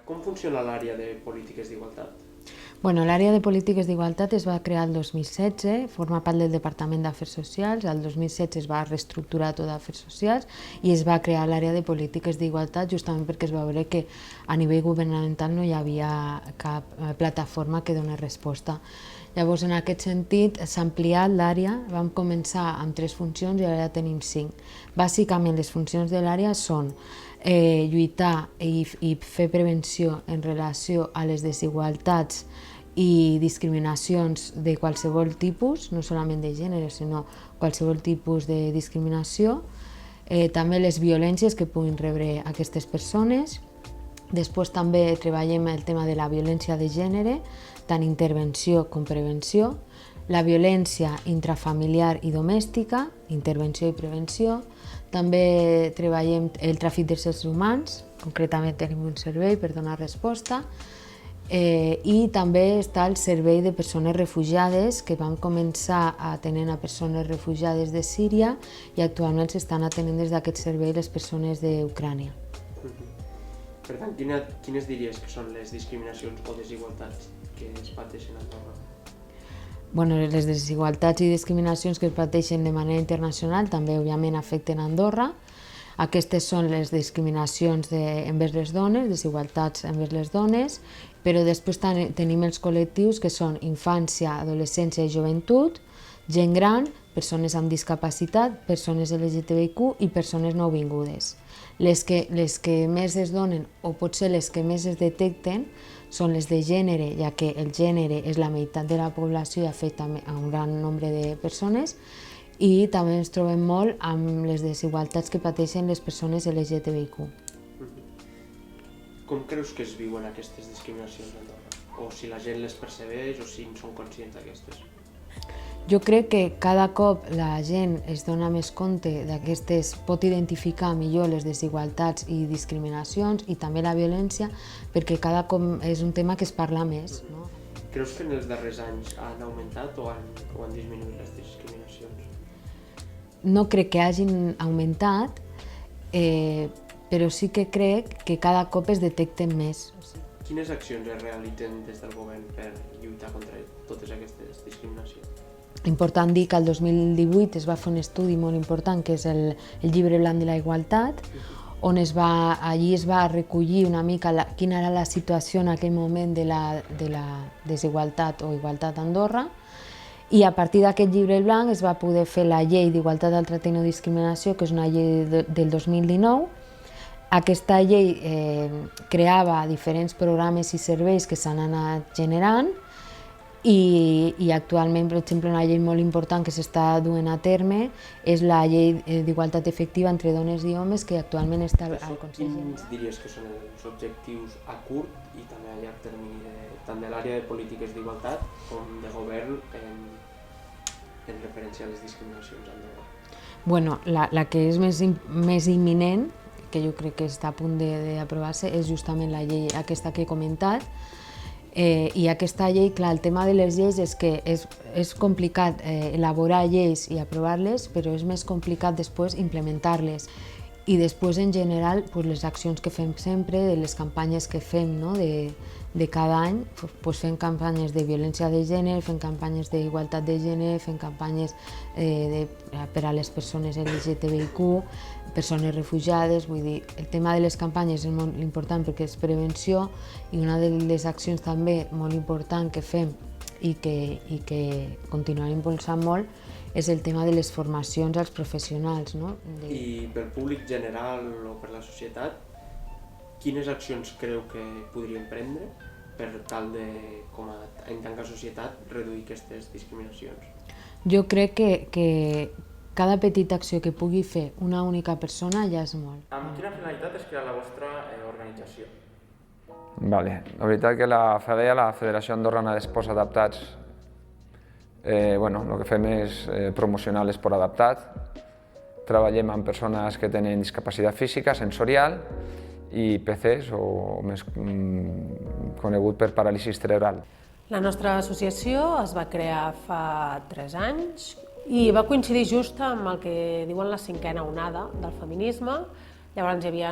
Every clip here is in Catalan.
Com funciona l'àrea de polítiques d'igualtat? L'àrea de polítiques d'igualtat es va crear el 2016, forma part del Departament d'Afers Socials, el 2016 es va reestructurar tot d'Afers Socials i es va crear l'àrea de polítiques d'igualtat justament perquè es va veure que a nivell governamental no hi havia cap plataforma que donés resposta. Llavors, en aquest sentit, s'ha ampliat l'àrea, vam començar amb 3 funcions i ara ja tenim 5. Bàsicament, les funcions de l'àrea són lluitar i fer prevenció en relació a les desigualtats i discriminacions de qualsevol tipus, no solament de gènere, sinó qualsevol tipus de discriminació, també les violències que puguin rebre aquestes persones. Després també treballem el tema de la violència de gènere, tant intervenció com prevenció, la violència intrafamiliar i domèstica, intervenció i prevenció. També treballem el tràfic d'éssers humans, concretament tenim un servei per donar resposta, i també està el servei de persones refugiades, que vam començar atenent a persones refugiades de Síria i actualment s'estan atenent des d'aquest servei les persones d'Ucrània. Per tant, quines diries que són les discriminacions o desigualtats que es pateixen a Andorra? Les desigualtats i discriminacions que es pateixen de manera internacional també, òbviament, afecten Andorra. Aquestes són les discriminacions envers les dones, desigualtats envers les dones, però després tenim els col·lectius que són infància, adolescència i joventut, gent gran, persones amb discapacitat, persones LGTBIQ i persones nouvingudes. Les que més es donen, o potser les que més es detecten, són les de gènere, ja que el gènere és la meitat de la població i afecta a un gran nombre de persones, i també ens trobem molt amb les desigualtats que pateixen les persones LGTBIQ. Com creus que es viuen aquestes discriminacions a Andorra? O si la gent les percebeix o si en són conscients d'aquestes? Jo crec que cada cop la gent es dona més compte d'aquestes, pot identificar millor les desigualtats i discriminacions i també la violència, perquè cada cop és un tema que es parla més. Creus que en els darrers anys han augmentat o han disminuït les discriminacions? No crec que hagin augmentat, però sí que crec que cada cop es detecten més. Quines accions es realitzen des del govern per lluitar contra totes aquestes discriminacions? Important dir que el 2018 es va fer un estudi molt important, que és el Llibre Blanc de la Igualtat, on allí es va recollir una mica quina era la situació en aquell moment de la desigualtat o igualtat a Andorra, i a partir d'aquest llibre blanc es va poder fer la llei d'igualtat del tracte i no discriminació, que és una llei del 2019. Aquesta llei creava diferents programes i serveis que s'han anat generant, i actualment, per exemple, una llei molt important que s'està duent a terme és la llei d'igualtat efectiva entre dones i homes, que actualment està al Consell General. Quins diries que són els objectius a curt i també a llarg termini, tant de l'àrea de polítiques d'igualtat com de govern en referència a les discriminacions a Andorra? La que és més imminent, que jo crec que està a punt d'aprovar-se, és justament la llei aquesta que he comentat. I aquesta llei, clar, el tema de les lleis és que és complicat elaborar lleis i aprovar-les, però és més complicat després implementar-les. I després, en general, les accions que fem sempre, les campanyes que fem de cada any, fem campanyes de violència de gènere, fem campanyes d'igualtat de gènere, fem campanyes per a les persones LGTBIQ, persones refugiades, vull dir, el tema de les campanyes és molt important perquè és prevenció, i una de les accions també molt important que fem i que continuarem impulsant molt és el tema de les formacions als professionals. I pel públic general o per la societat, quines accions creu que podríem prendre per tal de, en tant que societat, reduir aquestes discriminacions? Jo crec que cada petita acció que pugui fer una única persona ja és molt. Amb quina finalitat es crea la vostra organització? La veritat que la FADEA, la Federació Andorrana d'Esports Adaptats, el que fem és promocionar l'esport adaptat. Treballem amb persones que tenen discapacitat física, sensorial i PCs, o més conegut per paràlisi cerebral. La nostra associació es va crear fa 3 anys i va coincidir just amb el que diuen la 5a onada del feminisme, Llavors hi havia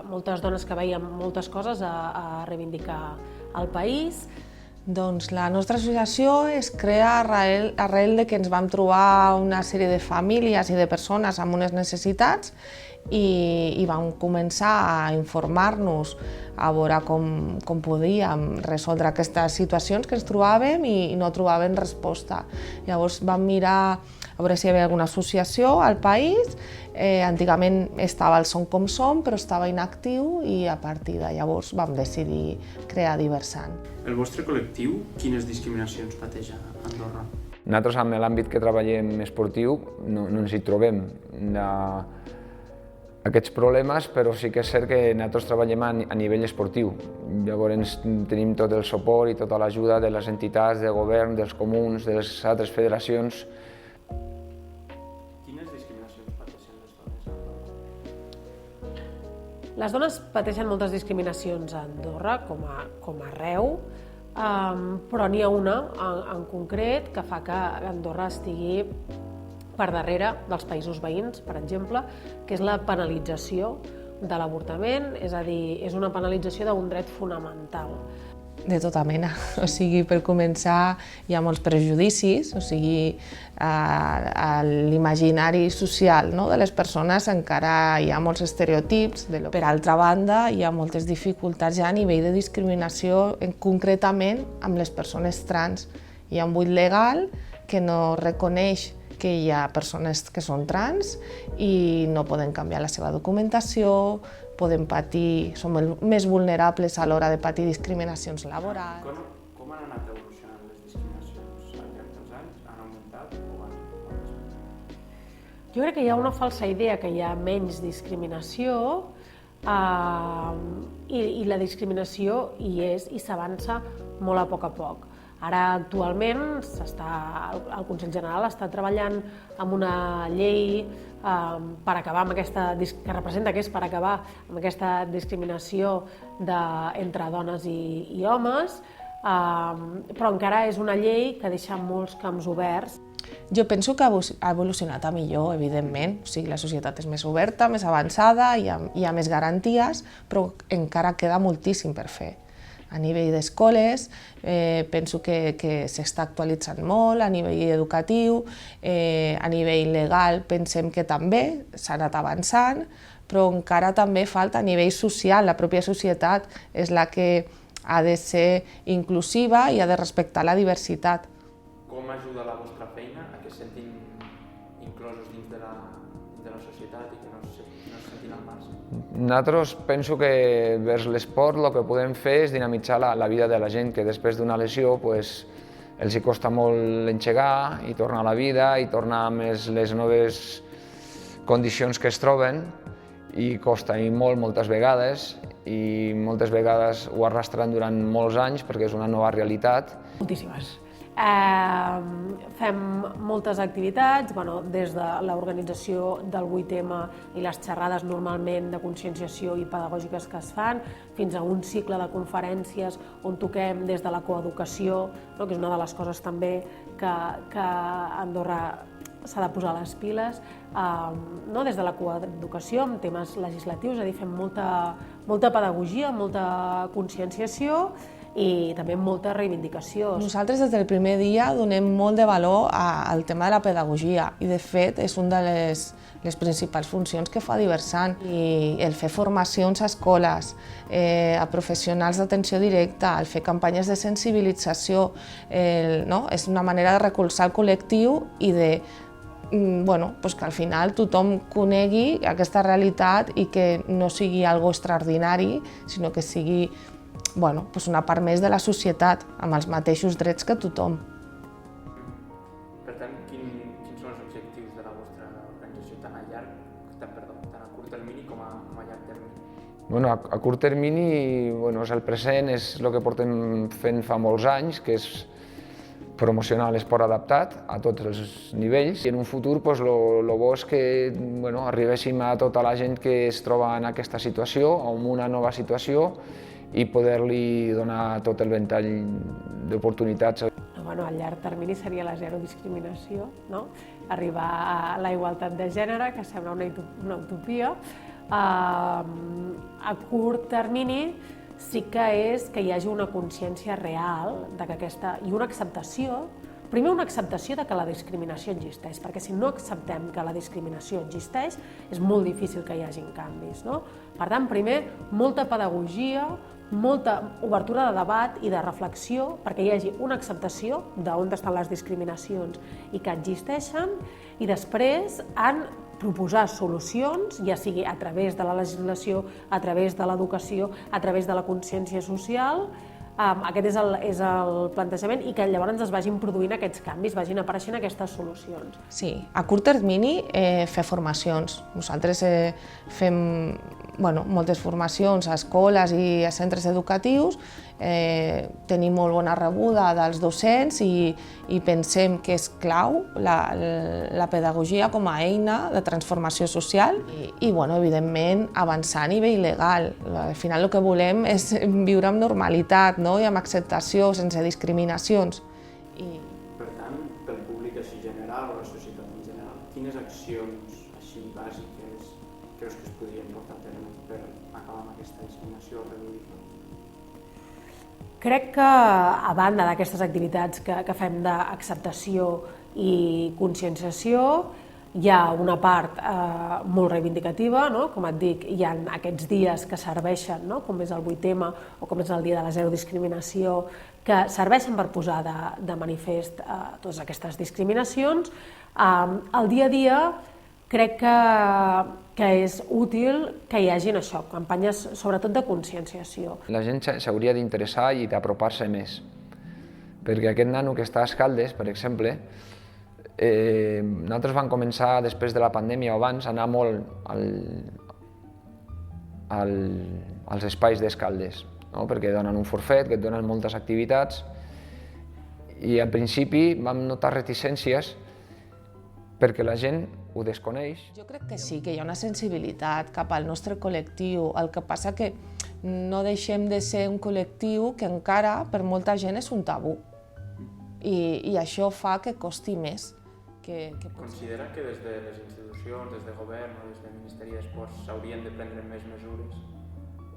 moltes dones que veien moltes coses a reivindicar al país. Doncs la nostra associació es crea arrel de que ens vam trobar una sèrie de famílies i de persones amb unes necessitats i vam començar a informar-nos, a veure com podíem resoldre aquestes situacions que ens trobàvem i no trobàvem resposta. Llavors vam mirar a veure si hi havia alguna associació al país. Antigament estava el Som com Som, però estava inactiu i a partir de llavors vam decidir crear Diversant. El vostre col·lectiu, quines discriminacions pateix a Andorra? Nosaltres, en l'àmbit que treballem esportiu, no ens hi trobem aquests problemes, però sí que és cert que nosaltres treballem a nivell esportiu. Llavors tenim tot el suport i tota l'ajuda de les entitats, de govern, dels comuns, de les altres federacions. Quines discriminacions pateixen les dones a Andorra? Les dones pateixen moltes discriminacions a Andorra, com arreu, però n'hi ha una en concret que fa que Andorra estigui per darrere dels països veïns, per exemple, que és la penalització de l'avortament, és a dir, és una penalització d'un dret fonamental. De tota mena, o sigui, per començar hi ha molts prejudicis, o sigui, a l'imaginari social de les persones encara hi ha molts estereotips. Per altra banda, hi ha moltes dificultats ja a nivell de discriminació, concretament amb les persones trans. Hi ha un buit legal que no reconeix que hi ha persones que són trans i no poden canviar la seva documentació, poden patir, som més vulnerables a l'hora de patir discriminacions laborals. Com han anat evolucionant les discriminacions al llarg dels anys? Han augmentat o han disminuït? Jo crec que hi ha una falsa idea que hi ha menys discriminació i la discriminació hi és i s'avança molt a poc. Ara, actualment, el Consell General està treballant amb una llei per acabar amb que representa que és per acabar amb aquesta discriminació entre dones i homes, però encara és una llei que deixa molts camps oberts. Jo penso que ha evolucionat a millor, evidentment. O sigui, la societat és més oberta, més avançada, hi ha més garanties, però encara queda moltíssim per fer. A nivell d'escoles, penso que s'està actualitzant molt, a nivell educatiu, a nivell legal pensem que també s'ha anat avançant, però encara també falta a nivell social. La pròpia societat és la que ha de ser inclusiva i ha de respectar la diversitat. Com ajuda la vostra feina a que es sentin inclosos dins de la societat i que no es sentin al marge? Nosaltres penso que vers l'esport el que podem fer és dinamitzar la vida de la gent, que després d'una lesió els hi costa molt engegar i tornar a la vida i tornar amb les noves condicions que es troben i costa moltes vegades i moltes vegades ho arrastren durant molts anys perquè és una nova realitat. Moltíssimes. Fem moltes activitats, des de l'organització del 8M i les xerrades normalment de conscienciació i pedagògiques que es fan, fins a un cicle de conferències on toquem des de la coeducació, que és una de les coses també que Andorra s'ha de posar les piles, des de la coeducació amb temes legislatius, és a dir, fem molta pedagogia, molta conscienciació i també molta reivindicació. Nosaltres des del primer dia donem molt de valor al tema de la pedagogia i de fet és una de les principals funcions que fa Diversant. I el fer formacions a escoles, a professionals d'atenció directa, el fer campanyes de sensibilització, és una manera de recolzar el col·lectiu i de que al final tothom conegui aquesta realitat i que no sigui algo extraordinari, sinó que sigui una part més de la societat, amb els mateixos drets que tothom. Per tant, quins són els objectius de la vostra organització tant a curt termini com a llarg termini? A curt termini, és el present, és el que portem fent fa molts anys, que és promocionar l'esport adaptat a tots els nivells. I en un futur el bo és que arribéssim a tota la gent que es troba en aquesta situació, en una nova situació, i poder-li donar tot el ventall d'oportunitats. A llarg termini seria la zero discriminació, arribar a la igualtat de gènere, que sembla una utopia, a curt termini sí que és que hi hagi una consciència real de que i una acceptació, primer una acceptació de que la discriminació existeix, perquè si no acceptem que la discriminació existeix és molt difícil que hi hagin canvis, no? Per tant, primer, molta pedagogia, molta obertura de debat i de reflexió perquè hi hagi una acceptació d'on estan les discriminacions i que existeixen, i després en proposar solucions, ja sigui a través de la legislació, a través de l'educació, a través de la consciència social. Aquest és el plantejament, i que llavors es vagin produint aquests canvis, vagin apareixent aquestes solucions. Sí, a curt termini fer formacions. Nosaltres fem moltes formacions a escoles i a centres educatius, tenim molt bona rebuda dels docents i pensem que és clau la pedagogia com a eina de transformació social i evidentment avançar a nivell legal. Al final el que volem és viure amb normalitat, i amb acceptació, sense discriminacions. Per tant, pel públic així general o la societat en general, quines accions així bàsiques creus que es podrien portar a terme per acabar amb aquesta discriminació o reduir-la? Crec que, a banda d'aquestes activitats que fem d'acceptació i conscienciació, hi ha una part molt reivindicativa, com et dic, hi ha aquests dies que serveixen, com és el 8M o com és el dia de la zero discriminació, que serveixen per posar de manifest totes aquestes discriminacions. El dia a dia crec que és útil que hi hagin això, campanyes sobretot de conscienciació. La gent s'hauria d'interessar i d'apropar-se més, perquè aquest nano que està a Escaldes, per exemple, nosaltres vam començar després de la pandèmia o abans a anar molt als espais d'Escaldes, perquè donen un forfet, que et donen moltes activitats, i al principi vam notar reticències perquè la gent ho desconeix. Jo crec que sí, que hi ha una sensibilitat cap al nostre col·lectiu. El que passa que no deixem de ser un col·lectiu que encara per molta gent és un tabú. I això fa que costi més. Considera que des de les institucions, des de govern o des del Ministeri d'Esports s'haurien de prendre més mesures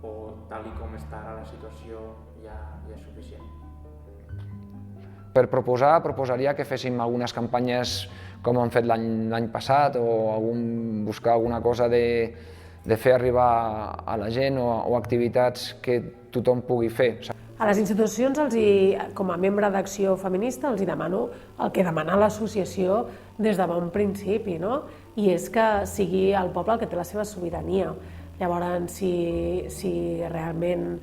o tal com està ara la situació ja és suficient? Per proposaria que féssim algunes campanyes com hem fet l'any passat o buscar alguna cosa de fer arribar a la gent o activitats que tothom pugui fer. A les institucions, com a membre d'Acció Feminista, els demano el que demana l'associació des de bon principi, i és que sigui el poble el que té la seva sobirania. Llavors, si realment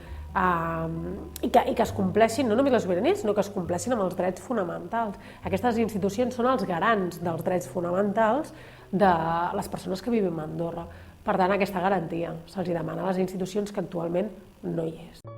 i que es compleixin, no només la sobirania, sinó que es compleixin amb els drets fonamentals. Aquestes institucions són els garants dels drets fonamentals de les persones que vivim a Andorra. Per tant, aquesta garantia se'ls demana a les institucions que actualment no hi és.